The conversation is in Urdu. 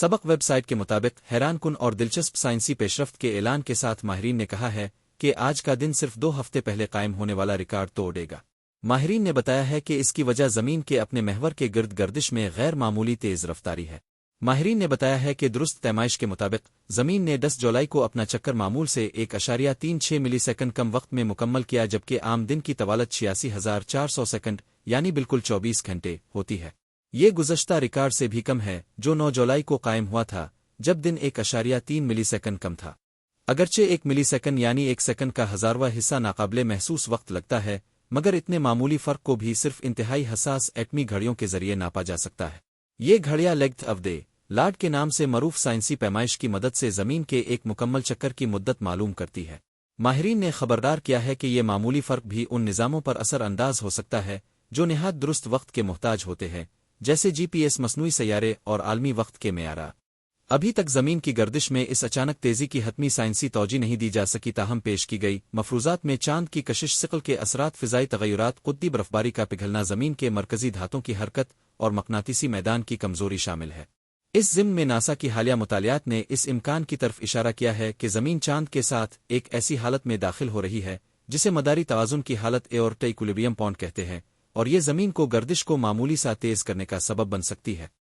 سبق ویب سائٹ کے مطابق حیران کن اور دلچسپ سائنسی پیشرفت کے اعلان کے ساتھ ماہرین نے کہا ہے کہ آج کا دن صرف 2 ہفتے پہلے قائم ہونے والا ریکارڈ توڑ دے گا۔ ماہرین نے بتایا ہے کہ اس کی وجہ زمین کے اپنے محور کے گرد گردش میں غیر معمولی تیز رفتاری ہے۔ ماہرین نے بتایا ہے کہ درست پیمائش کے مطابق زمین نے 10 جولائی کو اپنا چکر معمول سے 1.36 ملی سیکنڈ کم وقت میں مکمل کیا، جبکہ عام دن کی طوالت 86,400 سیکنڈ یعنی بالکل 24 گھنٹے ہوتی ہے۔ یہ گزشتہ ریکارڈ سے بھی کم ہے جو 9 جولائی کو قائم ہوا تھا جب دن 1.3 ملی سیکنڈ کم تھا۔ اگرچہ 1 ملی سیکنڈ یعنی 1 سیکنڈ کا ہزارواں حصہ ناقابل محسوس وقت لگتا ہے، مگر اتنے معمولی فرق کو بھی صرف انتہائی حساس ایٹمی گھڑیوں کے ذریعے ناپا جا سکتا ہے۔ یہ گھڑیاں لیگتھ آف دی لاڈ کے نام سے معروف سائنسی پیمائش کی مدد سے زمین کے ایک مکمل چکر کی مدت معلوم کرتی ہے۔ ماہرین نے خبردار کیا ہے کہ یہ معمولی فرق بھی ان نظاموں پر اثر انداز ہو سکتا ہے جو نہایت درست وقت کے محتاج ہوتے ہیں، جیسے جی پی ایس، مصنوعی سیارے اور عالمی وقت کے معیارات۔ ابھی تک زمین کی گردش میں اس اچانک تیزی کی حتمی سائنسی توجہ نہیں دی جا سکی، تاہم پیش کی گئی مفروضات میں چاند کی کشش، ثقل کے اثرات، فضائی تغیرات، قطبی برفباری کا پگھلنا، زمین کے مرکزی دھاتوں کی حرکت اور مقناطیسی میدان کی کمزوری شامل ہے۔ اس ضمن میں ناسا کی حالیہ مطالعات نے اس امکان کی طرف اشارہ کیا ہے کہ زمین چاند کے ساتھ ایک ایسی حالت میں داخل ہو رہی ہے جسے مداری توازن کی حالت ایورٹ ایکولیبریم پوائنٹ کہتے ہیں، اور یہ زمین کو گردش کو معمولی سا تیز کرنے کا سبب بن سکتی ہے۔